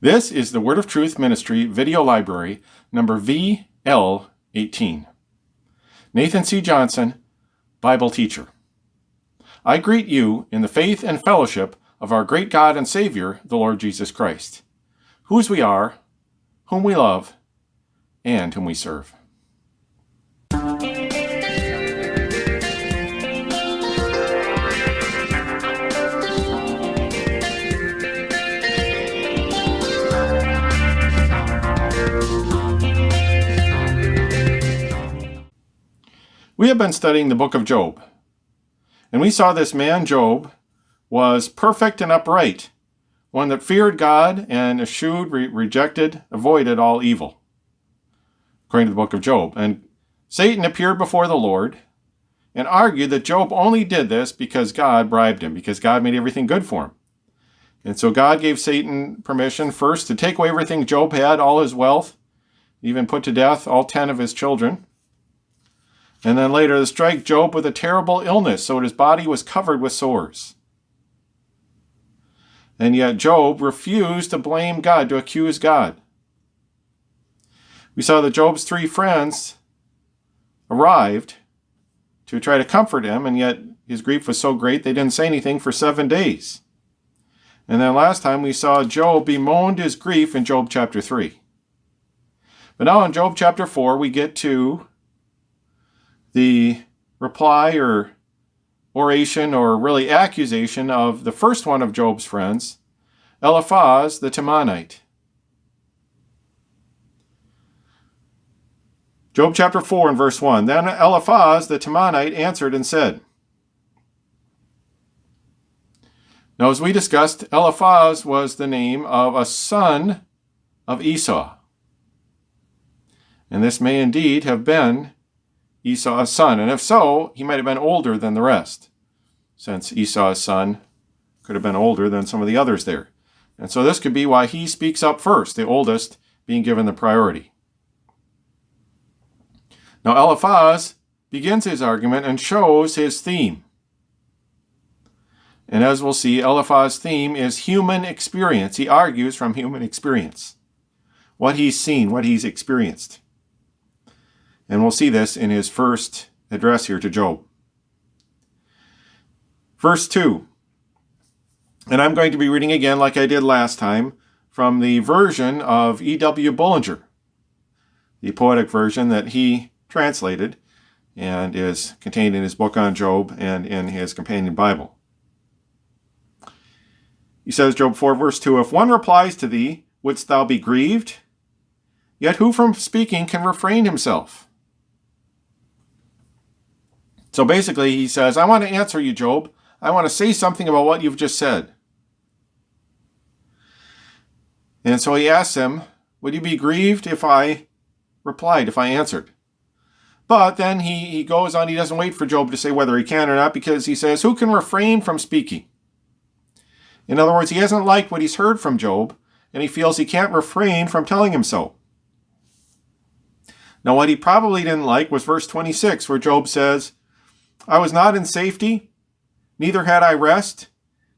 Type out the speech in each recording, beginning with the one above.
This is the Word of Truth Ministry Video Library, number VL-018. Nathan C. Johnson, Bible Teacher. I greet you in the faith and fellowship of our great God and Savior, the Lord Jesus Christ, whose we are, whom we love, and whom we serve. We have been studying the book of Job, and we saw this man Job was perfect and upright, one that feared God and eschewed, rejected, avoided all evil, according to the book of Job. And Satan appeared before the Lord and argued that Job only did this because God bribed him, because God made everything good for him. And so God gave Satan permission first to take away everything Job had, all his wealth, even put to death all 10 of his children. And then later to strike Job with a terrible illness so that his body was covered with sores. And yet Job refused to blame God, to accuse God. We saw that Job's 3 friends arrived to try to comfort him, and yet his grief was so great they didn't say anything for 7 days. And then last time we saw Job bemoaned his grief in Job chapter 3. But now in Job chapter 4 we get to the reply or oration or really accusation of the first one of Job's friends, Eliphaz the Temanite. Job chapter 4 and verse 1. Then Eliphaz the Temanite answered and said. Now as we discussed, Eliphaz was the name of a son of Esau. And this may indeed have been Esau's son, and if so, he might have been older than the rest, since Esau's son could have been older than some of the others there. And so this could be why he speaks up first, the oldest being given the priority. Now Eliphaz begins his argument and shows his theme. And as we'll see, Eliphaz's theme is human experience. He argues from human experience, what he's seen, what he's experienced. And we'll see this in his first address here to Job. Verse 2. And I'm going to be reading again, like I did last time, from the version of E.W. Bullinger, the poetic version that he translated and is contained in his book on Job and in his companion Bible. He says, Job 4, verse 2, If one replies to thee, wouldst thou be grieved? Yet who from speaking can refrain himself? So basically he says, I want to answer you, Job. I want to say something about what you've just said. And so he asks him, would you be grieved if I replied, if I answered? But then he goes on, he doesn't wait for Job to say whether he can or not, because he says, who can refrain from speaking? In other words, he hasn't liked what he's heard from Job, and he feels he can't refrain from telling him so. Now what he probably didn't like was verse 26, where Job says, I was not in safety, neither had I rest,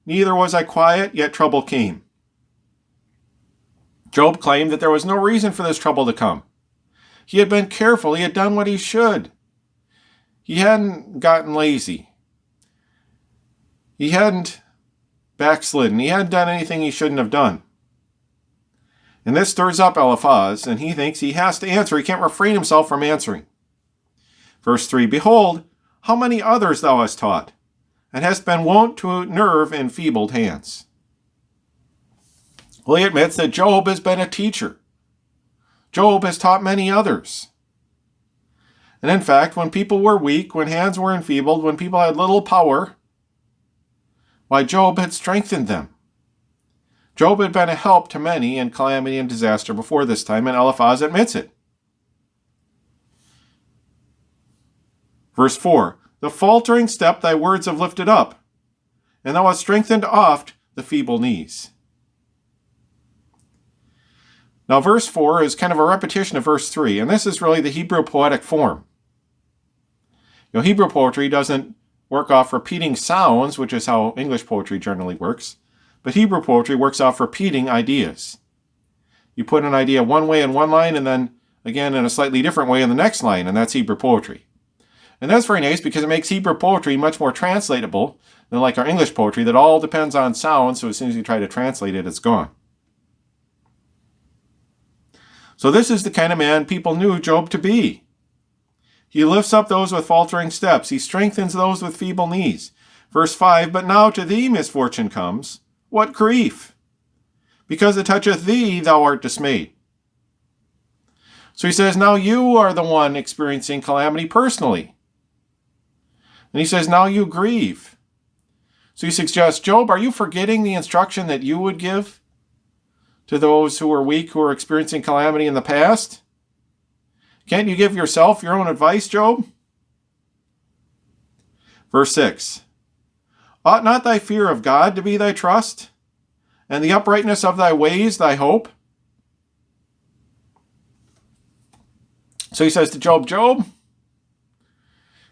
neither was I quiet, yet trouble came. Job claimed that there was no reason for this trouble to come. He had been careful, he had done what he should. He hadn't gotten lazy. He hadn't backslidden. He hadn't done anything he shouldn't have done. And this stirs up Eliphaz, and he thinks he has to answer. He can't refrain himself from answering. Verse 3, Behold, how many others thou hast taught, and hast been wont to nerve enfeebled hands. Well, he admits that Job has been a teacher. Job has taught many others. And in fact, when people were weak, when hands were enfeebled, when people had little power, why, Job had strengthened them. Job had been a help to many in calamity and disaster before this time, and Eliphaz admits it. Verse 4, The faltering step thy words have lifted up, and thou hast strengthened oft the feeble knees. Now verse 4 is kind of a repetition of verse 3, and this is really the Hebrew poetic form. Hebrew poetry doesn't work off repeating sounds, which is how English poetry generally works, but Hebrew poetry works off repeating ideas. you put an idea one way in one line and then again in a slightly different way in the next line, and that's Hebrew poetry. And that's very nice because it makes Hebrew poetry much more translatable than like our English poetry that all depends on sound, so as soon as you try to translate it, it's gone. So this is the kind of man people knew Job to be. He lifts up those with faltering steps. He strengthens those with feeble knees. Verse 5, but now to thee misfortune comes. What grief! Because it toucheth thee, thou art dismayed. So he says, now you are the one experiencing calamity personally. And he says, now you grieve. So he suggests, Job, are you forgetting the instruction that you would give to those who are weak, who are experiencing calamity in the past? Can't you give yourself your own advice, Job? Verse 6, ought not thy fear of God to be thy trust, and the uprightness of thy ways thy hope? So he says to Job, Job,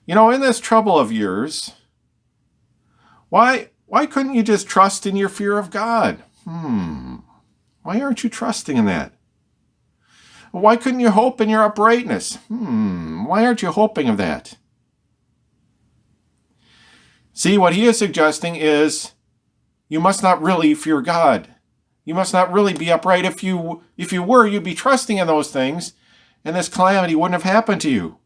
in this trouble of yours, why couldn't you just trust in your fear of God? Why aren't you trusting in that? Why couldn't you hope in your uprightness? Why aren't you hoping of that? See, what he is suggesting is you must not really fear God. You must not really be upright. If you were, you'd be trusting in those things, and this calamity wouldn't have happened to you.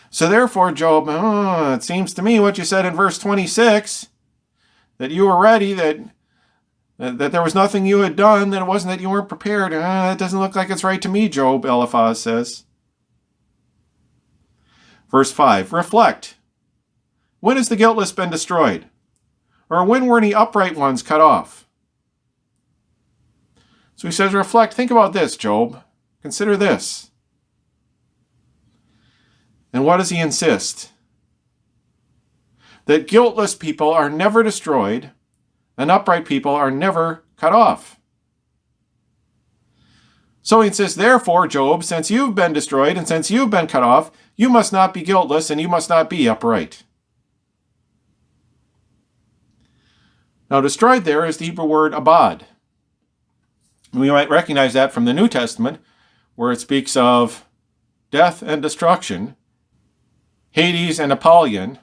So therefore, Job, it seems to me what you said in verse 26, that you were ready, that there was nothing you had done, that it wasn't that you weren't prepared. It doesn't look like it's right to me, Job, Eliphaz says. Verse 5, reflect. When has the guiltless been destroyed? Or when were any upright ones cut off? So he says, reflect. Think about this, Job. Consider this. And what does he insist? That guiltless people are never destroyed, and upright people are never cut off. So he insists, therefore, Job, since you've been destroyed and since you've been cut off, you must not be guiltless and you must not be upright. Now, destroyed there is the Hebrew word abad. We might recognize that from the New Testament, where it speaks of death and destruction, Hades and Apollyon.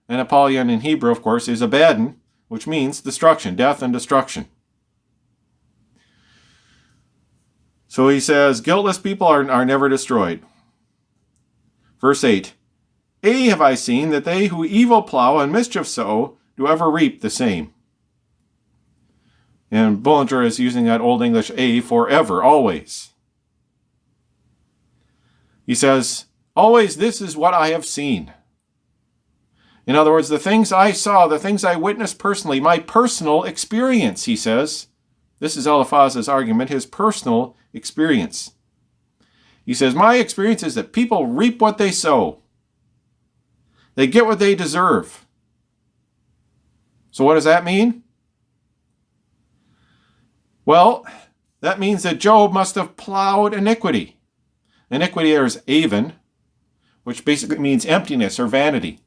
And Apollyon in Hebrew, of course, is Abaddon, which means destruction, death and destruction. So he says, guiltless people are never destroyed. Verse 8, have I seen that they who evil plow and mischief sow do ever reap the same. And Bullinger is using that Old English for ever, always. He says, always this is what I have seen. In other words, the things I saw, the things I witnessed personally, my personal experience, he says. This is Eliphaz's argument, his personal experience. He says, my experience is that people reap what they sow. They get what they deserve. So what does that mean? Well, that means that Job must have plowed iniquity. Iniquity there is aven, which basically means emptiness or vanity.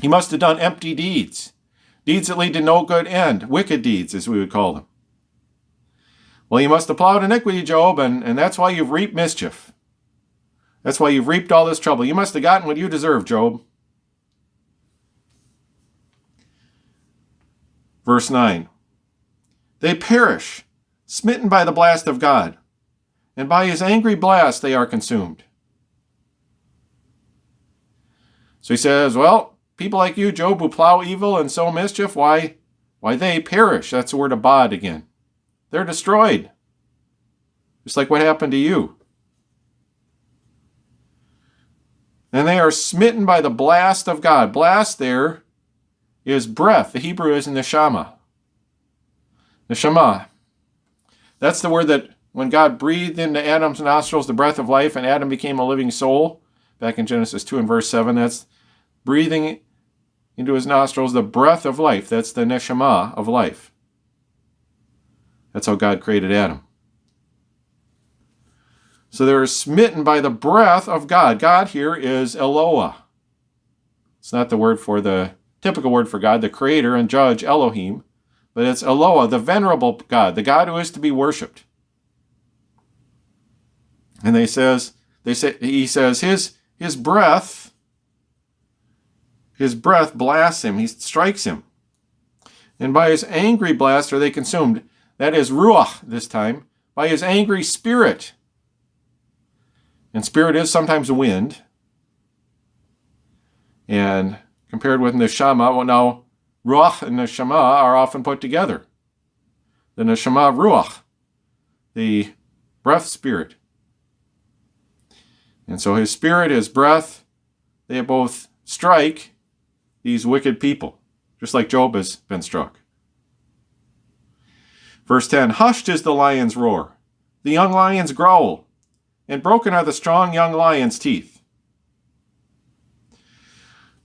He must have done empty deeds, deeds that lead to no good end, wicked deeds, as we would call them. Well, you must have plowed iniquity, Job, and that's why you've reaped mischief. That's why you've reaped all this trouble. You must have gotten what you deserve, Job. Verse 9. They perish, smitten by the blast of God, and by his angry blast they are consumed. So he says, well, people like you, Job, who plow evil and sow mischief, why they perish. That's the word abad again. They're destroyed. Just like what happened to you. And they are smitten by the blast of God. Blast there is breath. The Hebrew is neshama. Neshama. That's the word that when God breathed into Adam's nostrils the breath of life and Adam became a living soul, back in Genesis 2 and verse 7, that's breathing into his nostrils the breath of life. That's the neshama of life. That's how God created Adam. So they're smitten by the breath of God. God here is Eloah. It's not the typical word for God, the creator and judge, Elohim. but it's Eloah, the venerable God, the God who is to be worshipped. And he says his breath blasts him, he strikes him. And by his angry blast are they consumed. That is ruach this time, by his angry spirit. And spirit is sometimes wind. And compared with neshama, well, now ruach and neshama are often put together. The neshama ruach, the breath spirit. And so his spirit, his breath, they both strike these wicked people, just like Job has been struck. Verse 10, hushed is the lion's roar, the young lion's growl, and broken are the strong young lion's teeth.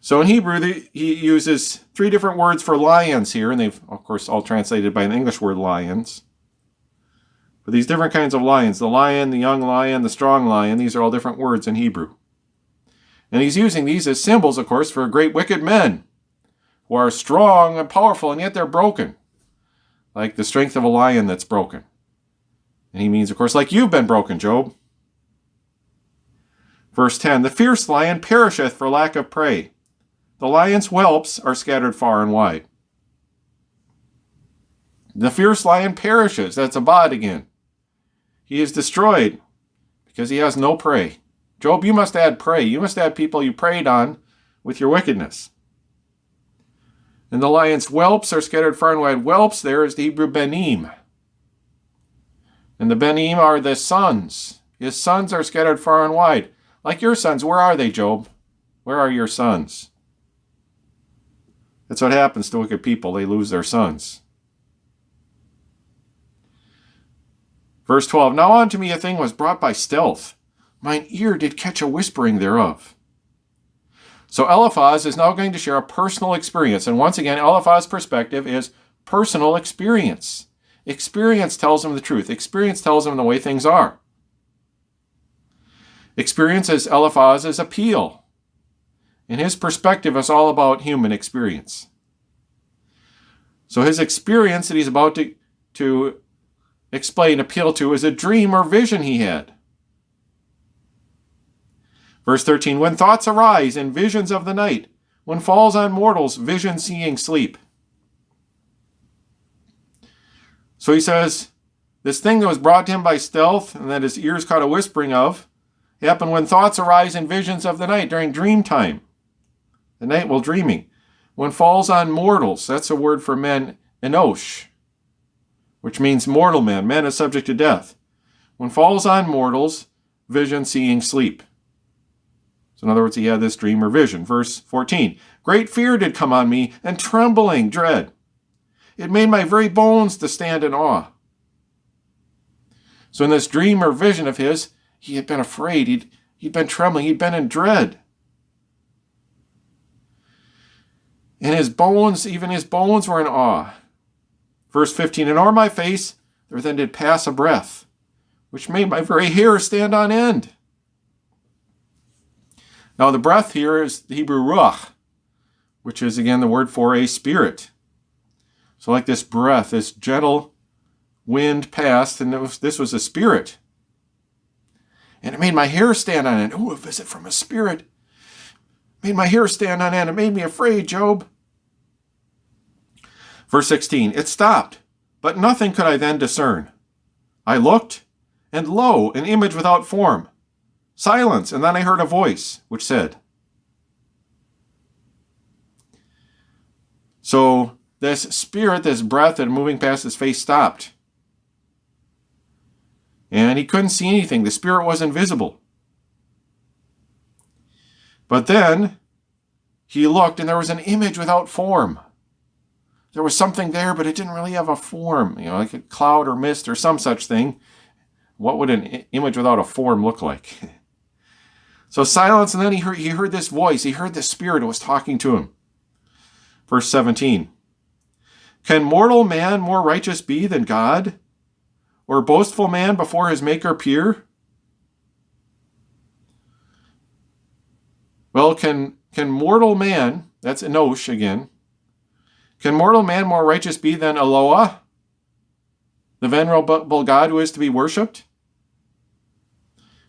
So in Hebrew, he uses 3 different words for lions here, and they've, of course, all translated by an English word, lions. But these different kinds of lions, the lion, the young lion, the strong lion, these are all different words in Hebrew. And he's using these as symbols, of course, for great wicked men who are strong and powerful, and yet they're broken, like the strength of a lion that's broken. And he means, of course, like you've been broken, Job. Verse 10, the fierce lion perisheth for lack of prey. The lion's whelps are scattered far and wide. The fierce lion perishes. That's Abad again. He is destroyed because he has no prey. Job, you must add prey. You must add people you preyed on with your wickedness. And the lion's whelps are scattered far and wide. Whelps there is the Hebrew benim. And the benim are the sons. His sons are scattered far and wide. Like your sons, where are they, Job? Where are your sons? That's what happens to wicked people. They lose their sons. Verse 12, now unto me a thing was brought by stealth. Mine ear did catch a whispering thereof. So Eliphaz is now going to share a personal experience. And once again, Eliphaz's perspective is personal experience. Experience tells him the truth. Experience tells him the way things are. Experience is Eliphaz's appeal. And his perspective is all about human experience. So his experience that he's about to explain, appeal to, is a dream or vision he had. Verse 13, when thoughts arise in visions of the night, when falls on mortals, vision seeing sleep. So he says, this thing that was brought to him by stealth, and that his ears caught a whispering of, happened when thoughts arise in visions of the night, during dream time. The night while dreaming. When falls on mortals, that's a word for men, enosh, which means mortal men. Men is subject to death. When falls on mortals, vision seeing sleep. So in other words, he had this dream or vision. Verse 14, great fear did come on me, and trembling dread. It made my very bones to stand in awe. So in this dream or vision of his, he had been afraid. He'd been trembling. He'd been in dread. And his bones, even his bones were in awe. Verse 15, and o'er my face there then did pass a breath, which made my very hair stand on end. Now the breath here is the Hebrew ruach, which is again the word for a spirit. So like this breath, this gentle wind passed, and this was a spirit. And it made my hair stand on end. Oh, a visit from a spirit. Made my hair stand on end. It made me afraid, Job. Verse 16, it stopped, but nothing could I then discern. I looked, and lo, an image without form. Silence, and then I heard a voice, which said. So this spirit, this breath that moving past his face stopped. And he couldn't see anything. The spirit was invisible. But then he looked, and there was an image without form. There was something there, but it didn't really have a form, like a cloud or mist or some such thing. What would an image without a form look like? So silence, and then he heard this voice. He heard the spirit who was talking to him. Verse 17. Can mortal man more righteous be than God? Or boastful man before his maker appear? Well, can mortal man, that's enosh again, Can mortal man more righteous be than Eloah, the venerable God who is to be worshipped?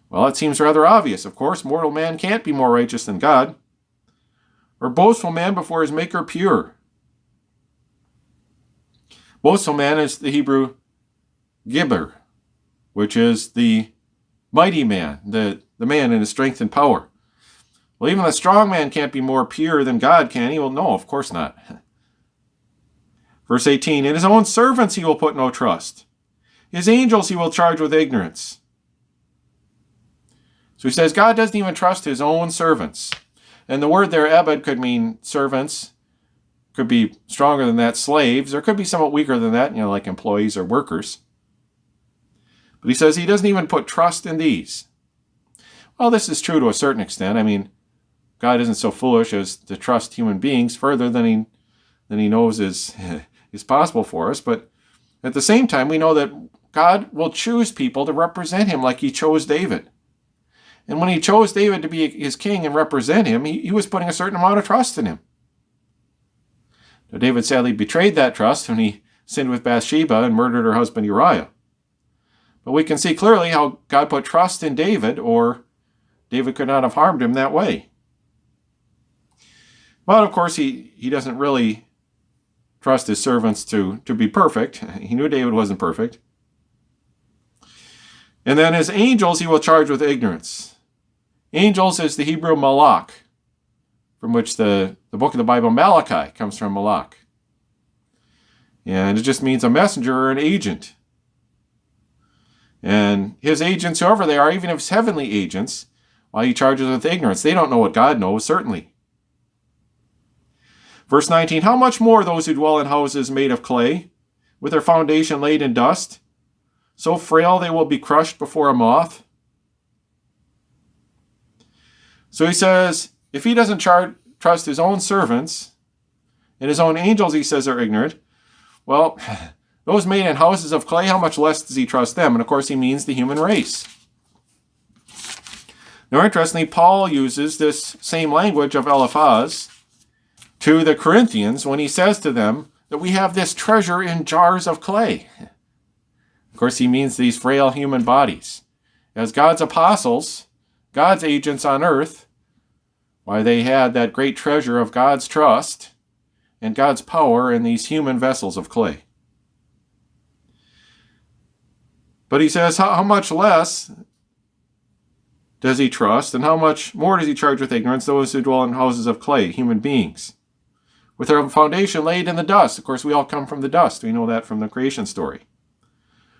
Well, it seems rather obvious. Of course, mortal man can't be more righteous than God. Or boastful man before his maker pure. Boastful man is the Hebrew gibber, which is the mighty man, the man in his strength and power. Well, even the strong man can't be more pure than God, can he? Well, no, of course not. Verse 18, in his own servants he will put no trust. His angels he will charge with ignorance. So he says God doesn't even trust his own servants. And the word there, ebed, could mean servants. Could be stronger than that, slaves. Or could be somewhat weaker than that, like employees or workers. But he says he doesn't even put trust in these. Well, this is true to a certain extent. I mean, God isn't so foolish as to trust human beings further than he knows is possible for us. But at the same time, we know that God will choose people to represent him like he chose David. And when he chose David to be his king and represent him, he was putting a certain amount of trust in him. Now, David sadly betrayed that trust when he sinned with Bathsheba and murdered her husband Uriah. But we can see clearly how God put trust in David, or David could not have harmed him that way. But of course, he doesn't really trust his servants to be perfect. He knew David wasn't perfect. And then his angels he will charge with ignorance. Angels is the Hebrew malach, from which the book of the Bible, Malachi, comes from malach. And it just means a messenger or an agent. And his agents, whoever they are, even if it's heavenly agents, while he charges with ignorance, they don't know what God knows, certainly. Verse 19, how much more those who dwell in houses made of clay, with their foundation laid in dust, so frail they will be crushed before a moth? So he says, if he doesn't trust his own servants, and his own angels, he says, are ignorant, well, those made in houses of clay, how much less does he trust them? And of course, he means the human race. Now, interestingly, Paul uses this same language of Eliphaz to the Corinthians when he says to them that we have this treasure in jars of clay. Of course, he means these frail human bodies. As God's apostles, God's agents on earth, why they had that great treasure of God's trust and God's power in these human vessels of clay. But he says, how much less does he trust, and how much more does he charge with ignorance those who dwell in houses of clay, human beings, with their foundation laid in the dust? Of course, we all come from the dust. We know that from the creation story.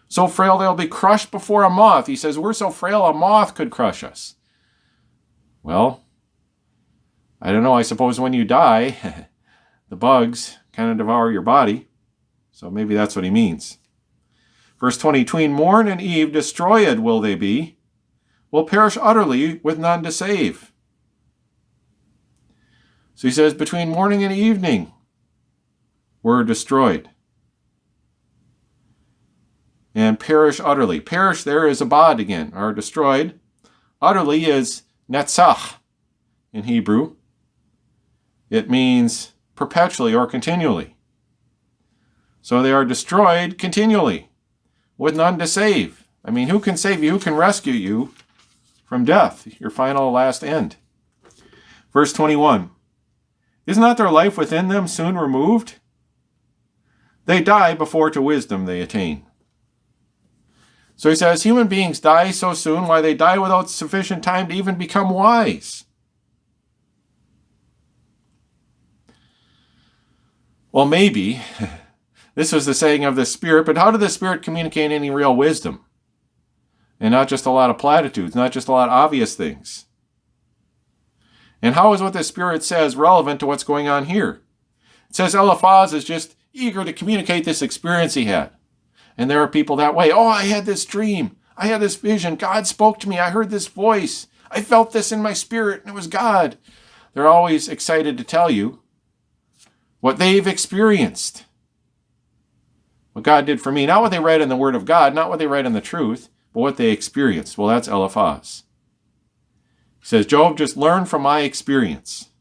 So frail they'll be crushed before a moth. He says, we're so frail a moth could crush us. Well, I don't know. I suppose when you die, the bugs kind of devour your body. So maybe that's what he means. Verse 20, between morn and eve destroyed will they be, will perish utterly with none to save. So he says, between morning and evening, we're destroyed. And perish utterly. Perish there is abad again, or destroyed. Utterly is netzach in Hebrew. It means perpetually or continually. So they are destroyed continually, with none to save. I mean, who can save you? Who can rescue you from death, your final last end? Verse 21, is not their life within them soon removed? They die before to wisdom they attain. So he says, human beings die so soon, why they die without sufficient time to even become wise. Well, maybe this was the saying of the Spirit, but how did the Spirit communicate any real wisdom? And not just a lot of platitudes, not just a lot of obvious things. And how is what the Spirit says relevant to what's going on here? It says Eliphaz is just eager to communicate this experience he had. And there are people that way. Oh, I had this dream. I had this vision. God spoke to me. I heard this voice. I felt this in my spirit, and it was God. They're always excited to tell you what they've experienced. What God did for me. Not what they read in the Word of God, not what they read in the truth, but what they experienced. Well, that's Eliphaz. He says, Job, just learn from my experience.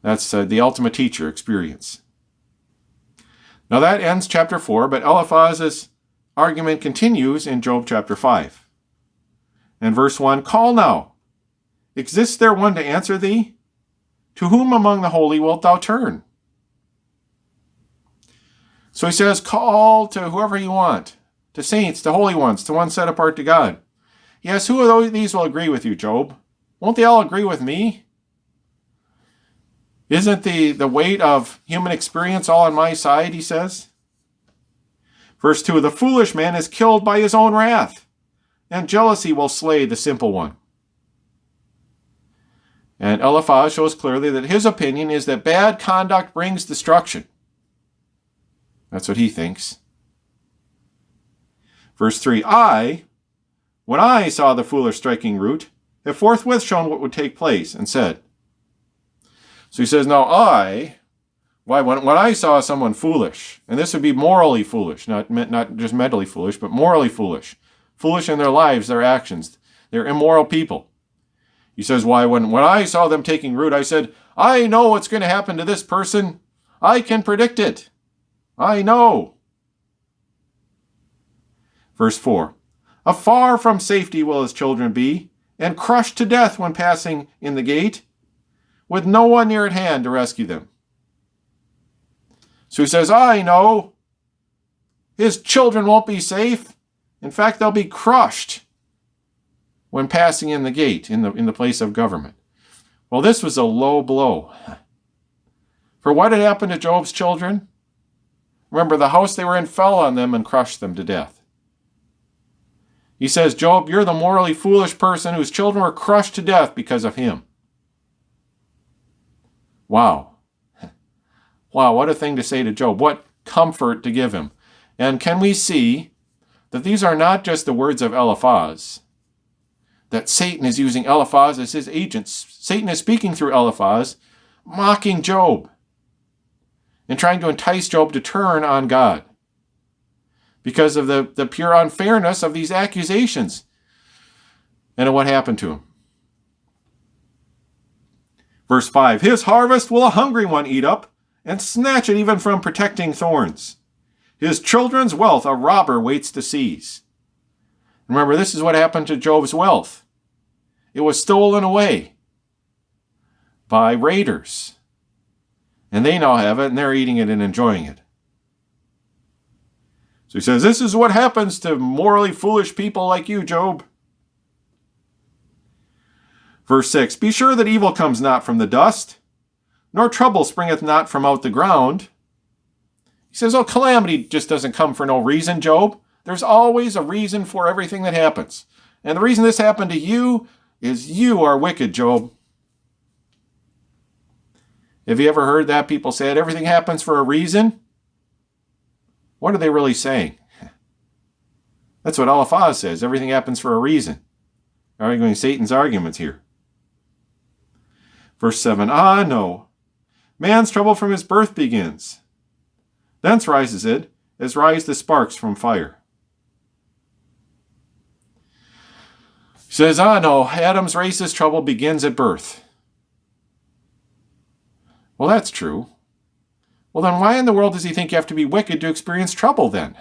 That's the ultimate teacher, experience. Now that ends chapter 4, but Eliphaz's argument continues in Job chapter 5. And verse 1, call now. Exists there one to answer thee? To whom among the holy wilt thou turn? So he says, call to whoever you want, to saints, to holy ones, to one set apart to God. Yes, who of these will agree with you, Job? Won't they all agree with me? Isn't the weight of human experience all on my side, he says? Verse 2, the foolish man is killed by his own wrath, and jealousy will slay the simple one. And Eliphaz shows clearly that his opinion is that bad conduct brings destruction. That's what he thinks. Verse 3, when I saw the foolish striking root, have forthwith shown what would take place, and said. So he says, now when I saw someone foolish, and this would be morally foolish, not just mentally foolish, but morally foolish in their lives, their actions, they're immoral people. He says, when I saw them taking root, I said, I know what's going to happen to this person. I can predict it. I know. Verse 4, afar from safety will his children be, and crushed to death when passing in the gate, with no one near at hand to rescue them. So he says, I know his children won't be safe. In fact, they'll be crushed when passing in the gate, in the place of government. Well, this was a low blow. For what had happened to Job's children? Remember, the house they were in fell on them and crushed them to death. He says, Job, you're the morally foolish person whose children were crushed to death because of him. Wow. Wow, what a thing to say to Job. What comfort to give him. And can we see that these are not just the words of Eliphaz, that Satan is using Eliphaz as his agent. Satan is speaking through Eliphaz, mocking Job, and trying to entice Job to turn on God because of the pure unfairness of these accusations and of what happened to him. Verse 5, his harvest will a hungry one eat up, and snatch it even from protecting thorns. His children's wealth a robber waits to seize. Remember, this is what happened to Job's wealth. It was stolen away by raiders. And they now have it, and they're eating it and enjoying it. So he says, this is what happens to morally foolish people like you, Job. Verse 6, be sure that evil comes not from the dust, nor trouble springeth not from out the ground. He says, calamity just doesn't come for no reason, Job. There's always a reason for everything that happens. And the reason this happened to you is you are wicked, Job. Have you ever heard that people said everything happens for a reason? What are they really saying? That's what Eliphaz says. Everything happens for a reason. Arguing Satan's arguments here. Verse 7, no. Man's trouble from his birth begins. Thence rises it, as rise the sparks from fire. He says, no. Adam's race's trouble begins at birth. Well, that's true. Well, then why in the world does he think you have to be wicked to experience trouble then?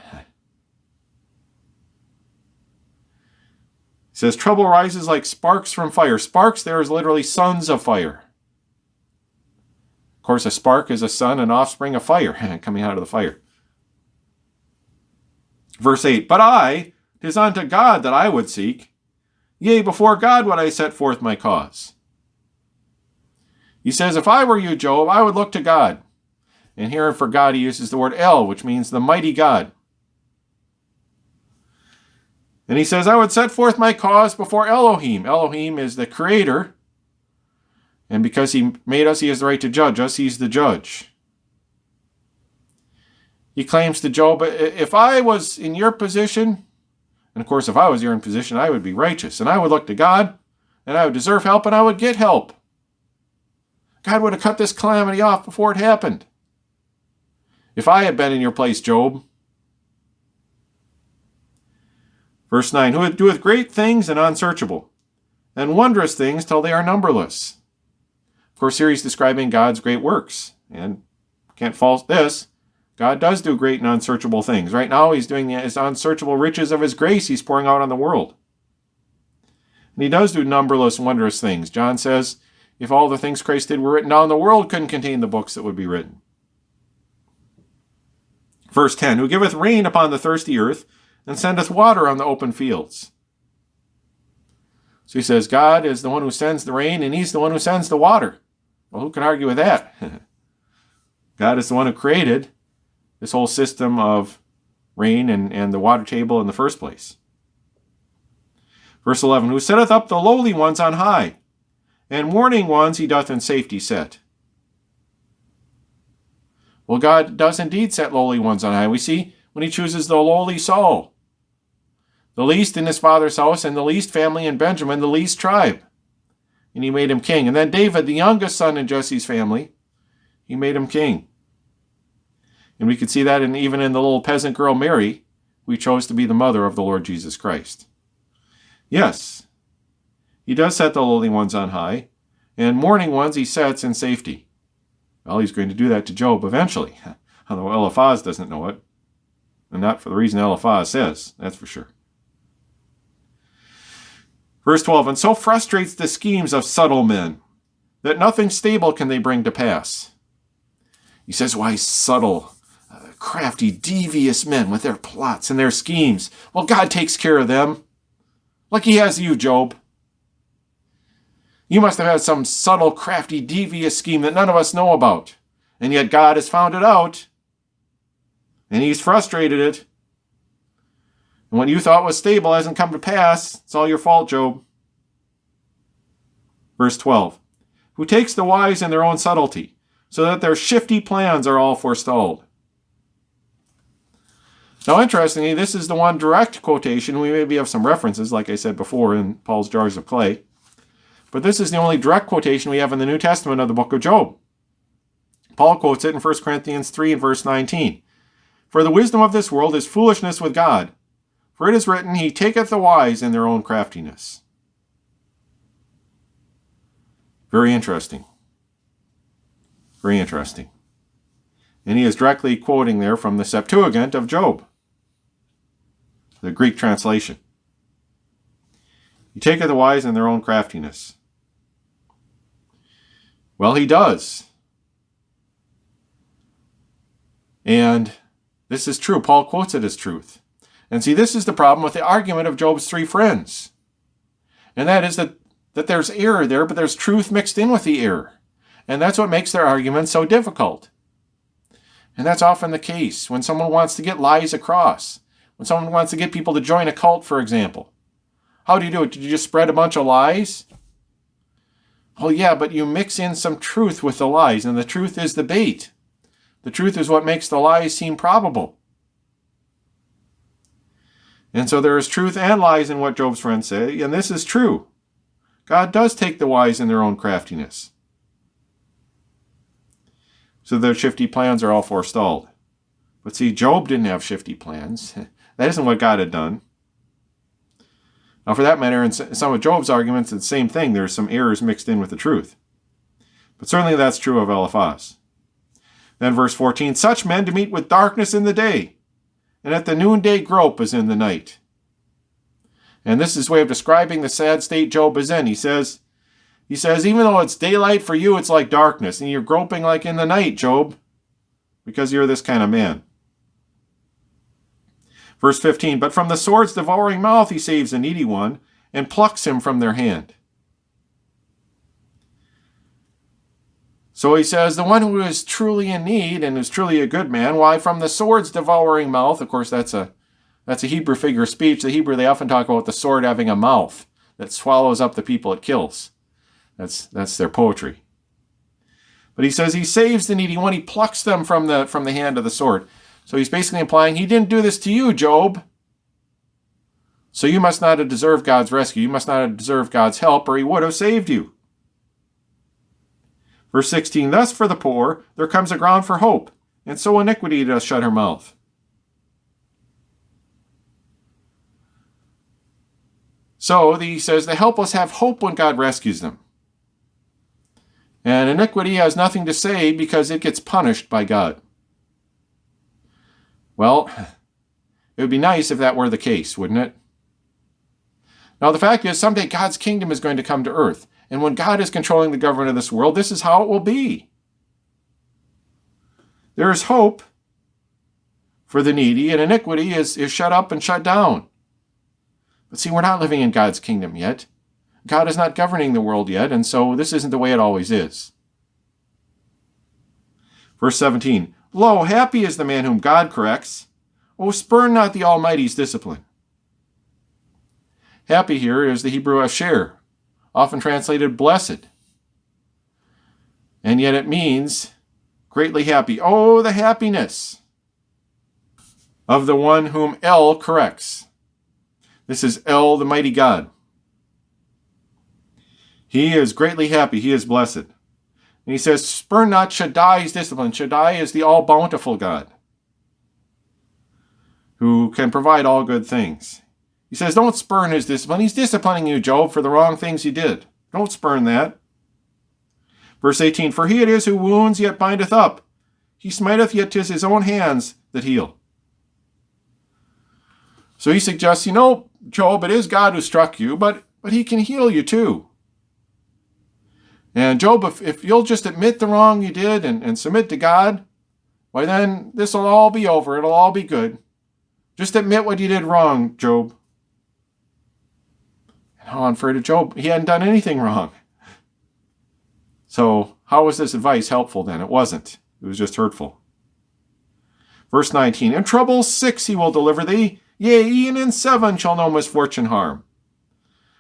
He says, trouble rises like sparks from fire. Sparks there is literally sons of fire. Of course, a spark is a son and offspring of fire coming out of the fire. Verse 8, but 'tis unto God that I would seek. Yea, before God would I set forth my cause. He says, if I were you, Job, I would look to God. And here for God he uses the word El, which means the mighty God. And he says, I would set forth my cause before Elohim. Elohim is the creator. And because he made us, he has the right to judge us. He's the judge. He claims to Job, if I was in your position, and of course if I was in your position, I would be righteous. And I would look to God, and I would deserve help, and I would get help. God would have cut this calamity off before it happened. If I had been in your place, Job. Verse 9, who doeth great things and unsearchable, and wondrous things till they are numberless. Of course, here he's describing God's great works. And can't fault this. God does do great and unsearchable things. Right now, he's doing his unsearchable riches of his grace he's pouring out on the world. And he does do numberless wondrous things. John says, if all the things Christ did were written down, the world couldn't contain the books that would be written. Verse 10, who giveth rain upon the thirsty earth, and sendeth water on the open fields. So he says, God is the one who sends the rain, and he's the one who sends the water. Well, who can argue with that? God is the one who created this whole system of rain and the water table in the first place. Verse 11, who setteth up the lowly ones on high, and warning ones he doth in safety set. Well, God does indeed set lowly ones on high. We see when he chooses the lowly Saul, the least in his father's house, and the least family in Benjamin, the least tribe. And he made him king. And then David, the youngest son in Jesse's family, he made him king. And we could see that even in the little peasant girl Mary, who chose to be the mother of the Lord Jesus Christ. Yes, he does set the lowly ones on high, and mourning ones he sets in safety. Well, he's going to do that to Job eventually, although Eliphaz doesn't know it, and not for the reason Eliphaz says, that's for sure. Verse 12, and so frustrates the schemes of subtle men, that nothing stable can they bring to pass. He says, why subtle, crafty, devious men with their plots and their schemes? Well, God takes care of them, like he has you, Job. You must have had some subtle, crafty, devious scheme that none of us know about. And yet God has found it out. And he's frustrated it. And what you thought was stable hasn't come to pass. It's all your fault, Job. Verse 12. Who takes the wise in their own subtlety, so that their shifty plans are all forestalled. Now, interestingly, this is the one direct quotation. We maybe have some references, like I said before, in Paul's Jars of Clay. But this is the only direct quotation we have in the New Testament of the book of Job. Paul quotes it in 1 Corinthians 3 and verse 19. For the wisdom of this world is foolishness with God. For it is written, he taketh the wise in their own craftiness. Very interesting. Very interesting. And he is directly quoting there from the Septuagint of Job, the Greek translation. He taketh the wise in their own craftiness. Well, he does. And this is true. Paul quotes it as truth. And see, this is the problem with the argument of Job's three friends. And that is that there's error there, but there's truth mixed in with the error. And that's what makes their argument so difficult. And that's often the case when someone wants to get lies across. When someone wants to get people to join a cult, for example. How do you do it? Did you just spread a bunch of lies? Oh yeah, but you mix in some truth with the lies, and the truth is the bait. The truth is what makes the lies seem probable. And so there is truth and lies in what Job's friends say, and this is true. God does take the wise in their own craftiness. So their shifty plans are all forestalled. But see, Job didn't have shifty plans. That isn't what God had done. Now, for that matter, in some of Job's arguments, it's the same thing. There's some errors mixed in with the truth. But certainly that's true of Eliphaz. Then verse 14, such men to meet with darkness in the day, and at the noonday grope as in the night. And this is his way of describing the sad state Job is in. He says, even though it's daylight for you, it's like darkness, and you're groping like in the night, Job, because you're this kind of man. Verse 15, but from the sword's devouring mouth he saves a needy one, and plucks him from their hand. So he says, the one who is truly in need and is truly a good man, why, from the sword's devouring mouth, of course that's a Hebrew figure of speech. The Hebrew, they often talk about the sword having a mouth that swallows up the people it kills. That's their poetry. But he says he saves the needy one, he plucks them from the hand of the sword. So he's basically implying he didn't do this to you, Job. So you must not have deserved God's rescue. You must not have deserved God's help, or he would have saved you. Verse 16, thus for the poor there comes a ground for hope, and so iniquity doth shut her mouth. So he says the helpless have hope when God rescues them. And iniquity has nothing to say because it gets punished by God. Well, it would be nice if that were the case, wouldn't it? Now, the fact is, someday God's kingdom is going to come to earth. And when God is controlling the government of this world, this is how it will be. There is hope for the needy, and iniquity is shut up and shut down. But see, we're not living in God's kingdom yet. God is not governing the world yet, and so this isn't the way it always is. Verse 17, Lo, happy is the man whom God corrects. O spurn not the Almighty's discipline. Happy here is the Hebrew asher, often translated blessed. And yet it means greatly happy. Oh, the happiness of the one whom El corrects. This is El, the mighty God. He is greatly happy. He is blessed. And he says, spurn not Shaddai's discipline. Shaddai is the all-bountiful God who can provide all good things. He says, don't spurn his discipline. He's disciplining you, Job, for the wrong things you did. Don't spurn that. Verse 18, For he it is who wounds, yet bindeth up. He smiteth, yet 'tis his own hands that heal. So he suggests, Job, it is God who struck you, but he can heal you too. And Job, if you'll just admit the wrong you did and submit to God, why then this will all be over. It'll all be good. Just admit what you did wrong, Job. And how unfair to Job. He hadn't done anything wrong. So how was this advice helpful then? It wasn't. It was just hurtful. Verse 19, In trouble 6 he will deliver thee. Yea, e'en in 7 shall no misfortune harm.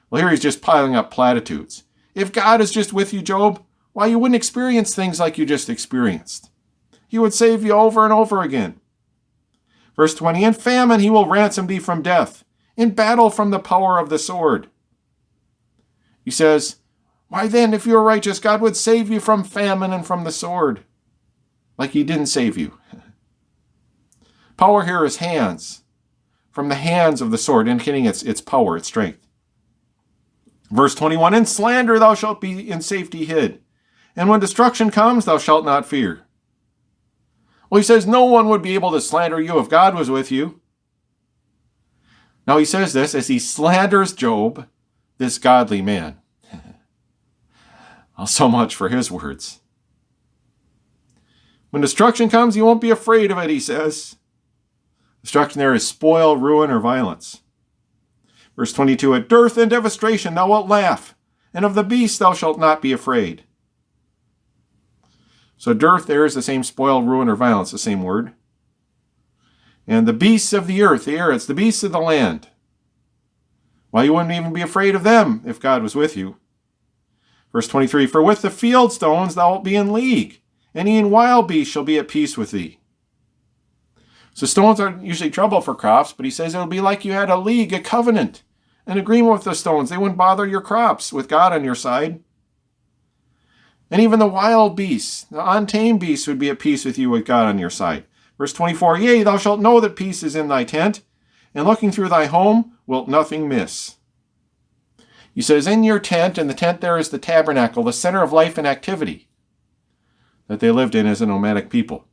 Well, here he's just piling up platitudes. If God is just with you, Job, why, you wouldn't experience things like you just experienced. He would save you over and over again. Verse 20, In famine he will ransom thee from death, in battle from the power of the sword. He says, why then, if you are righteous, God would save you from famine and from the sword, like he didn't save you. Power here is hands, from the hands of the sword, indicating its power, its strength. Verse 21, In slander thou shalt be in safety hid, and when destruction comes, thou shalt not fear. Well, he says no one would be able to slander you if God was with you. Now he says this as he slanders Job, this godly man. Well, so much for his words. When destruction comes, you won't be afraid of it, he says. Destruction there is spoil, ruin, or violence. Verse 22, At dearth and devastation thou wilt laugh, and of the beast thou shalt not be afraid. So dearth there is the same spoil, ruin, or violence, the same word. And the beasts of the earth, it's the beasts of the land. Well, you wouldn't even be afraid of them if God was with you. Verse 23, For with the field stones thou wilt be in league, and e'en wild beasts shall be at peace with thee. So stones aren't usually trouble for crops, but he says it'll be like you had a league, a covenant, an agreement with the stones. They wouldn't bother your crops with God on your side. And even the wild beasts, the untamed beasts, would be at peace with you with God on your side. Verse 24, Yea, thou shalt know that peace is in thy tent, and looking through thy home wilt nothing miss. He says, in your tent, and the tent there is the tabernacle, the center of life and activity that they lived in as a nomadic people.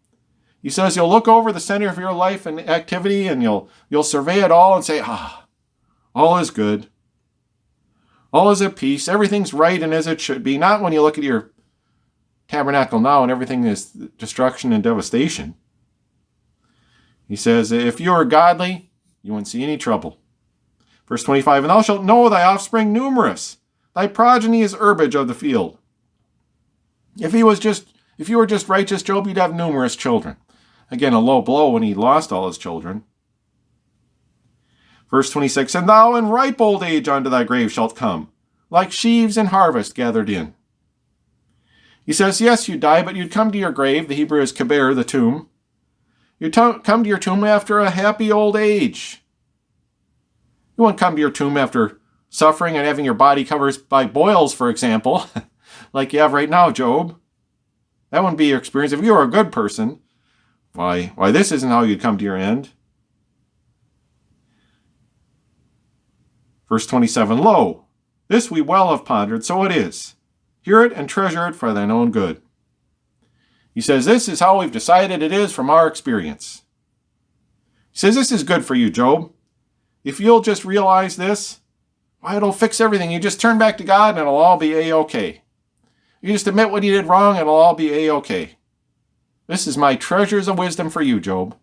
He says you'll look over the center of your life and activity, and you'll survey it all and say, all is good. All is at peace. Everything's right and as it should be. Not when you look at your tabernacle now and everything is destruction and devastation. He says, if you are godly, you won't see any trouble. Verse 25, And thou shalt know thy offspring numerous. Thy progeny is herbage of the field. If you were just righteous, Job, you'd have numerous children. Again, a low blow when he lost all his children. Verse 26, And thou in ripe old age unto thy grave shalt come, like sheaves in harvest gathered in. He says, yes, you'd die, but you'd come to your grave. The Hebrew is keber, the tomb. You'd come to your tomb after a happy old age. You won't come to your tomb after suffering and having your body covered by boils, for example, like you have right now, Job. That wouldn't be your experience. If you were a good person, why, this isn't how you'd come to your end. Verse 27, Lo, this we well have pondered, so it is. Hear it and treasure it for thine own good. He says, this is how we've decided it is from our experience. He says, this is good for you, Job. If you'll just realize this, why, it'll fix everything. You just turn back to God and it'll all be A-okay. You just admit what you did wrong and it'll all be A-okay. This is my treasures of wisdom for you, Job.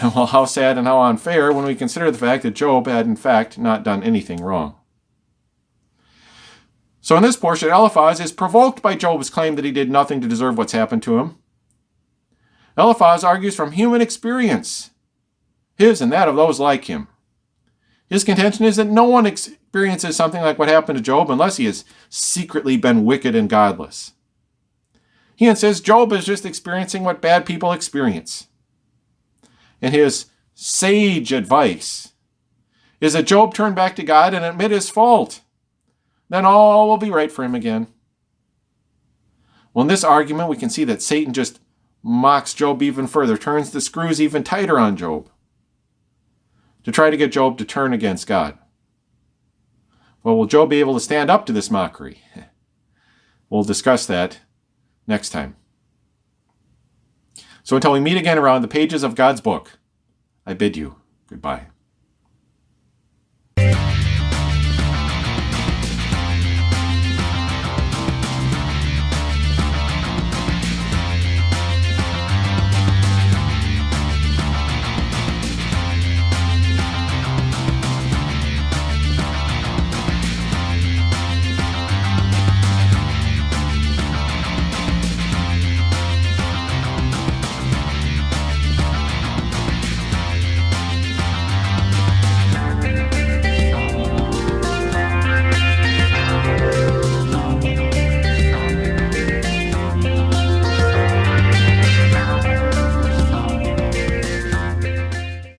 Well, how sad and how unfair when we consider the fact that Job had, in fact, not done anything wrong. So in this portion, Eliphaz is provoked by Job's claim that he did nothing to deserve what's happened to him. Eliphaz argues from human experience, his and that of those like him. His contention is that no one experiences something like what happened to Job unless he has secretly been wicked and godless. He says Job is just experiencing what bad people experience. And his sage advice is that Job turn back to God and admit his fault. Then all will be right for him again. Well, in this argument, we can see that Satan just mocks Job even further, turns the screws even tighter on Job to try to get Job to turn against God. Well, will Job be able to stand up to this mockery? We'll discuss that next time. So until we meet again around the pages of God's book, I bid you goodbye.